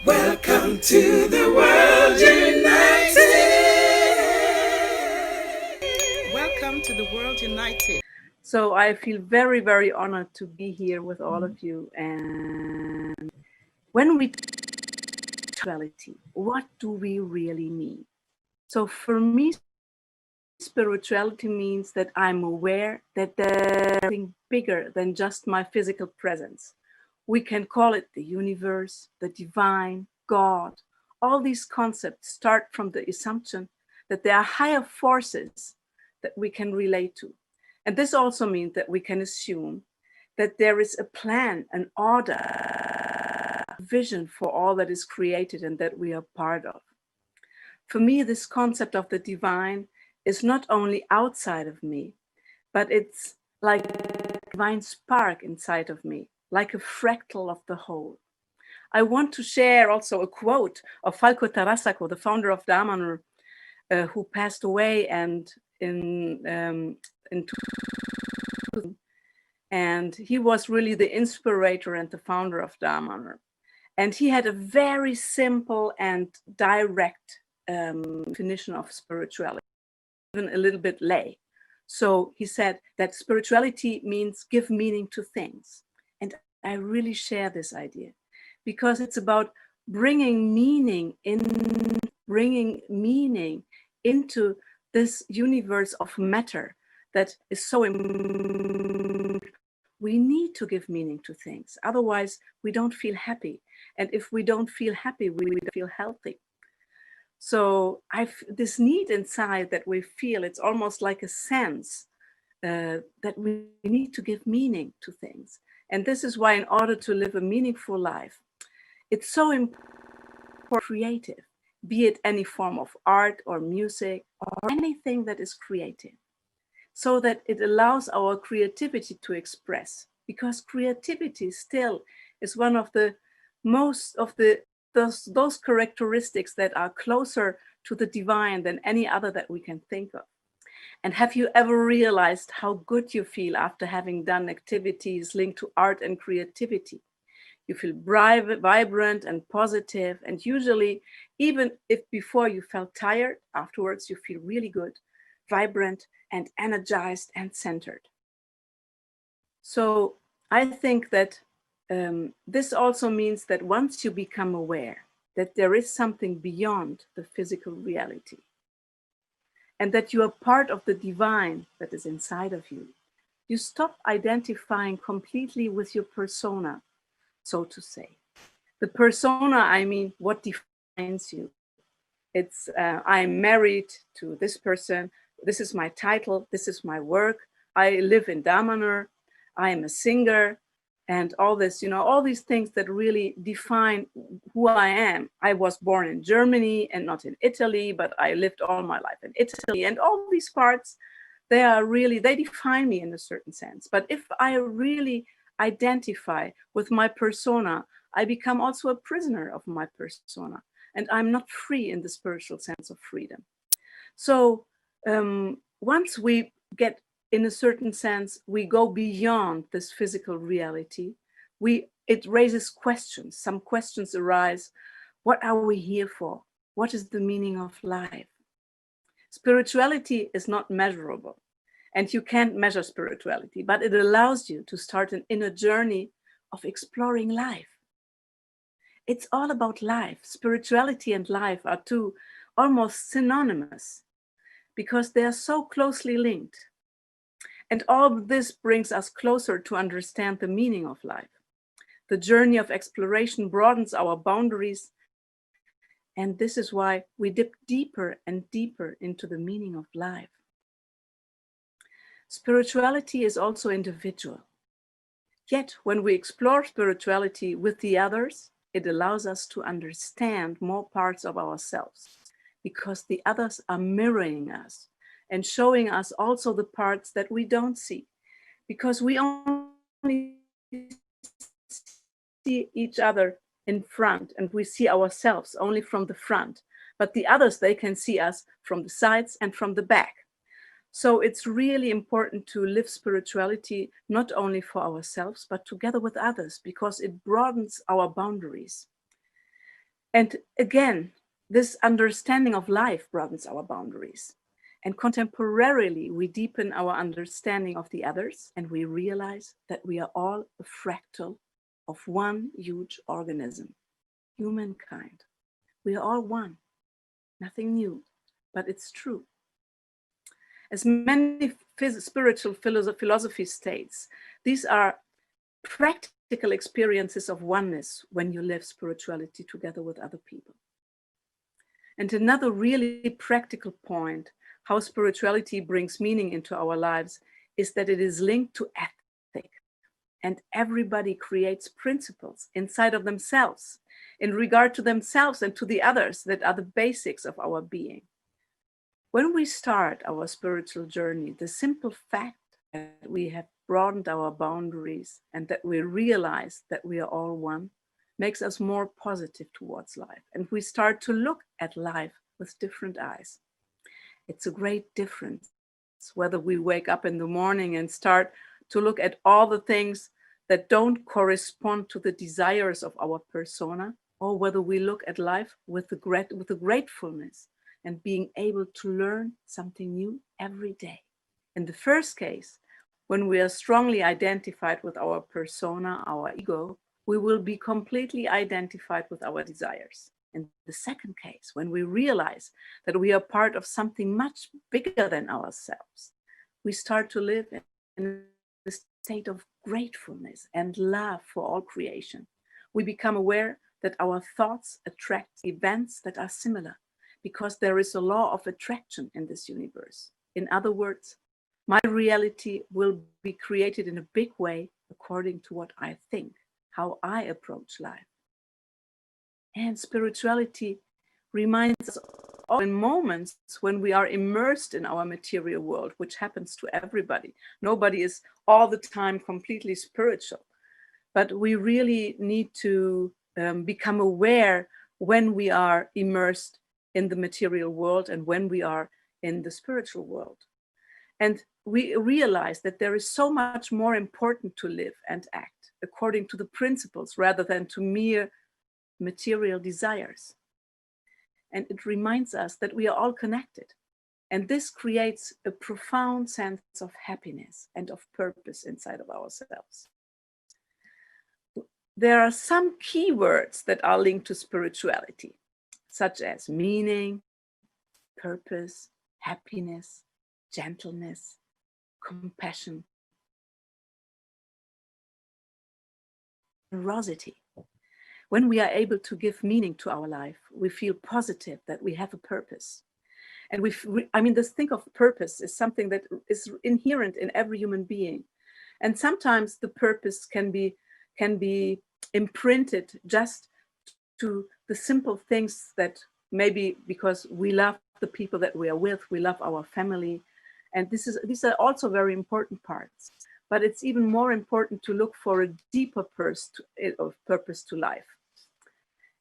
Welcome to the world united. Welcome to the world united. So I feel very, very honored to be here with all of you. And when we talk spirituality, what do we really mean? So for me, spirituality means that I'm aware that there's something bigger than just my physical presence. We can call it the universe, the divine, God. All these concepts start from the assumption that there are higher forces that we can relate to. And this also means that we can assume that there is a plan, an order, a vision for all that is created and that we are part of. For me, this concept of the divine is not only outside of me, but it's like a divine spark inside of me, like a fractal of the whole. I want to share also a quote of Falco Tarasco, the founder of Damanur, who passed away and in 2000, and he was really the inspirator and the founder of Damanur. And he had a very simple and direct definition of spirituality, even a little bit lay. So he said that spirituality means give meaning to things. And I really share this idea because it's about bringing meaning into this universe of matter that is so important. We need to give meaning to things. Otherwise, we don't feel happy. And if we don't feel happy, we don't feel healthy. So this need inside that we feel, it's almost like a sense that we need to give meaning to things. And this is why in order to live a meaningful life, it's so important to be creative, be it any form of art or music or anything that is creative, so that it allows our creativity to express. Because creativity still is one of the most of those characteristics that are closer to the divine than any other that we can think of. And have you ever realized how good you feel after having done activities linked to art and creativity? You feel vibrant and positive, and usually, even if before you felt tired, afterwards you feel really good, vibrant and energized and centered. So I think that this also means that once you become aware that there is something beyond the physical reality and that you are part of the divine that is inside of you, you stop identifying completely with your persona, so to say. The persona, I mean, what defines you. It's I'm married to this person, this is my title, this is my work, I live in Damanur, I am a singer, and all this, all these things that really define who I am. I was born in Germany and not in Italy, but I lived all my life in Italy, and all these parts, they define me in a certain sense. But if I really identify with my persona, I become also a prisoner of my persona, and I'm not free in the spiritual sense of freedom. So once we get, in a certain sense, we go beyond this physical reality, it raises questions. Some questions arise. What are we here for? What is the meaning of life? Spirituality is not measurable, and you can't measure spirituality, but it allows you to start an inner journey of exploring life. It's all about life. Spirituality and life are two almost synonymous because they are so closely linked. And all of this brings us closer to understand the meaning of life. The journey of exploration broadens our boundaries, and this is why we dip deeper and deeper into the meaning of life. Spirituality is also individual. Yet when we explore spirituality with the others, it allows us to understand more parts of ourselves because the others are mirroring us and showing us also the parts that we don't see, because we only see each other in front and we see ourselves only from the front, but the others, they can see us from the sides and from the back. So it's really important to live spirituality not only for ourselves, but together with others, because it broadens our boundaries. And again, this understanding of life broadens our boundaries. And contemporarily, we deepen our understanding of the others, and we realize that we are all a fractal of one huge organism, humankind. We are all one, nothing new, but it's true. As many spiritual philosophy states, these are practical experiences of oneness when you live spirituality together with other people. And another really practical point, how spirituality brings meaning into our lives, is that it is linked to ethic. And everybody creates principles inside of themselves in regard to themselves and to the others that are the basics of our being. When we start our spiritual journey, the simple fact that we have broadened our boundaries and that we realize that we are all one makes us more positive towards life. And we start to look at life with different eyes. It's a great difference whether we wake up in the morning and start to look at all the things that don't correspond to the desires of our persona, or whether we look at life with a gratefulness and being able to learn something new every day. In the first case, when we are strongly identified with our persona, our ego, we will be completely identified with our desires. In the second case, when we realize that we are part of something much bigger than ourselves, we start to live in a state of gratefulness and love for all creation. We become aware that our thoughts attract events that are similar, because there is a law of attraction in this universe. In other words, my reality will be created in a big way according to what I think, how I approach life. And spirituality reminds us all in moments when we are immersed in our material world, which happens to everybody. Nobody is all the time completely spiritual, but we really need to become aware when we are immersed in the material world and when we are in the spiritual world. And we realize that there is so much more important to live and act according to the principles rather than to mere material desires. And it reminds us that we are all connected. And this creates a profound sense of happiness and of purpose inside of ourselves. There are some keywords that are linked to spirituality, such as meaning, purpose, happiness, gentleness, compassion, generosity. When we are able to give meaning to our life, we feel positive that we have a purpose. And this think of purpose is something that is inherent in every human being. And sometimes the purpose can be imprinted just to the simple things that maybe because we love the people that we are with, we love our family. And these are also very important parts. But it's even more important to look for a deeper purpose to life.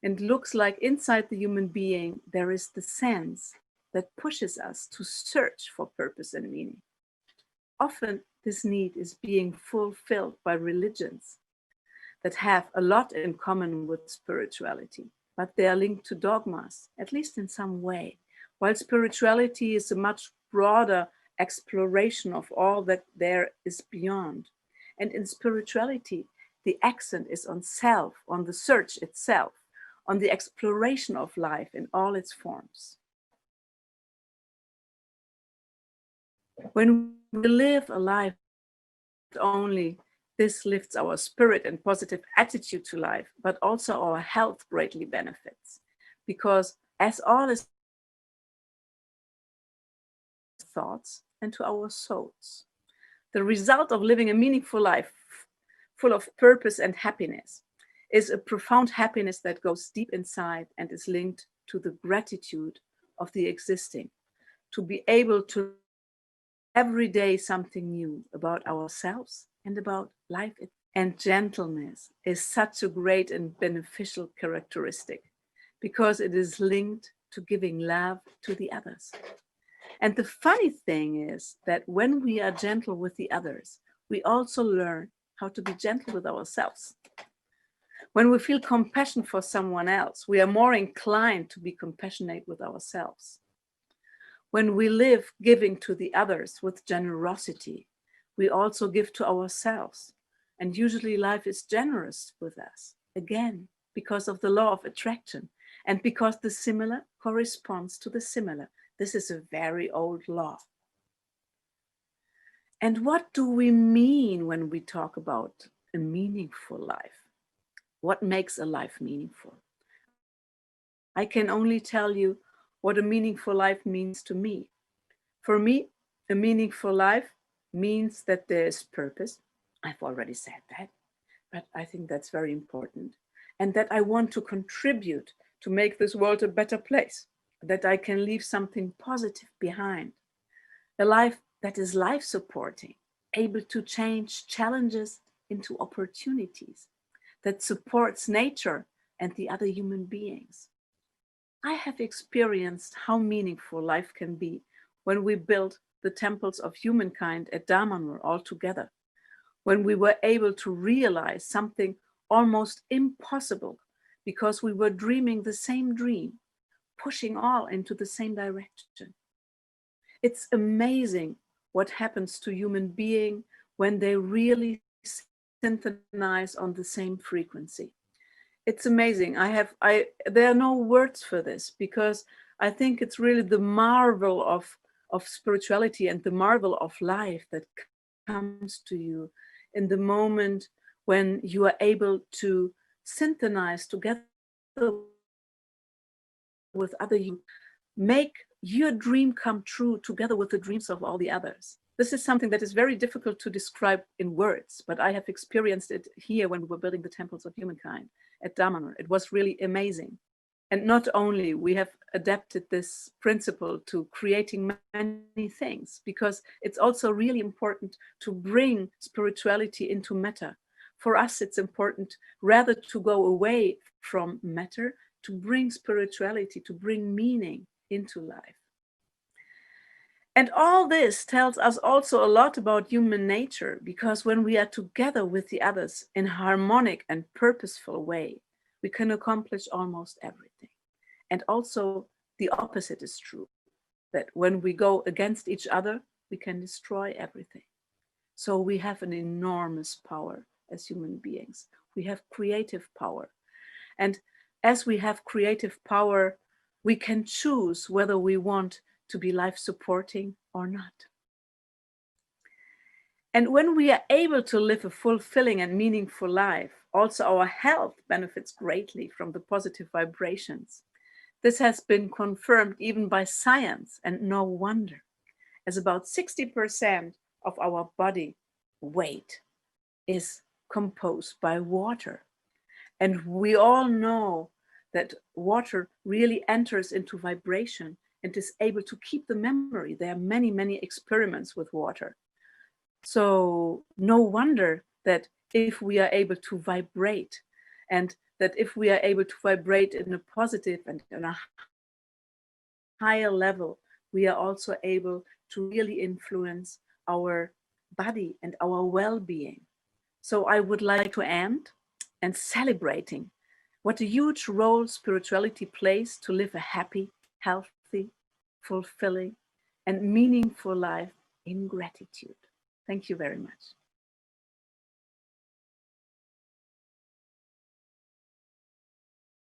And looks like inside the human being, there is the sense that pushes us to search for purpose and meaning. Often this need is being fulfilled by religions that have a lot in common with spirituality, but they are linked to dogmas, at least in some way, while spirituality is a much broader exploration of all that there is beyond. And in spirituality, the accent is on self, on the search itself, on the exploration of life in all its forms. When we live a life not only this lifts our spirit and positive attitude to life, but also our health greatly benefits. Because as all is thoughts and to our souls, the result of living a meaningful life full of purpose and happiness is a profound happiness that goes deep inside and is linked to the gratitude of the existing, to be able to every day something new about ourselves and about life. And gentleness is such a great and beneficial characteristic because it is linked to giving love to the others. And the funny thing is that when we are gentle with the others, we also learn how to be gentle with ourselves. When we feel compassion for someone else, we are more inclined to be compassionate with ourselves. When we live giving to the others with generosity, we also give to ourselves. And usually life is generous with us, again, because of the law of attraction and because the similar corresponds to the similar. This is a very old law. And what do we mean when we talk about a meaningful life? What makes a life meaningful? I can only tell you what a meaningful life means to me. For me, a meaningful life means that there is purpose. I've already said that, but I think that's very important. And that I want to contribute to make this world a better place, that I can leave something positive behind. A life that is life supporting, able to change challenges into opportunities, that supports nature and the other human beings. I have experienced how meaningful life can be when we built the temples of humankind at Damanur all together, when we were able to realize something almost impossible because we were dreaming the same dream, pushing all into the same direction. It's amazing what happens to human beings when they really synchronize on the same frequency. It's amazing. There are no words for this because I think it's really the marvel of spirituality and the marvel of life that comes to you in the moment when you are able to synchronize together with other you, make your dream come true together with the dreams of all the others. This is something that is very difficult to describe in words, but I have experienced it here when we were building the temples of humankind at Damanur. It was really amazing. And not only we have adapted this principle to creating many things, because it's also really important to bring spirituality into matter. For us, it's important rather to go away from matter, to bring spirituality, to bring meaning into life. And all this tells us also a lot about human nature, because when we are together with the others in a harmonic and purposeful way, we can accomplish almost everything. And also the opposite is true, that when we go against each other, we can destroy everything. So we have an enormous power as human beings. We have creative power. And as we have creative power, we can choose whether we want to be life supporting or not. And when we are able to live a fulfilling and meaningful life, also our health benefits greatly from the positive vibrations. This has been confirmed even by science, and no wonder, as about 60% of our body weight is composed by water. And we all know that water really enters into vibration and is able to keep the memory. There are many, many experiments with water. So no wonder that if we are able to vibrate, and that if we are able to vibrate in a positive and in a higher level, we are also able to really influence our body and our well-being. So I would like to end and celebrating what a huge role spirituality plays to live a happy, healthy, fulfilling, and meaningful life in gratitude. Thank you very much.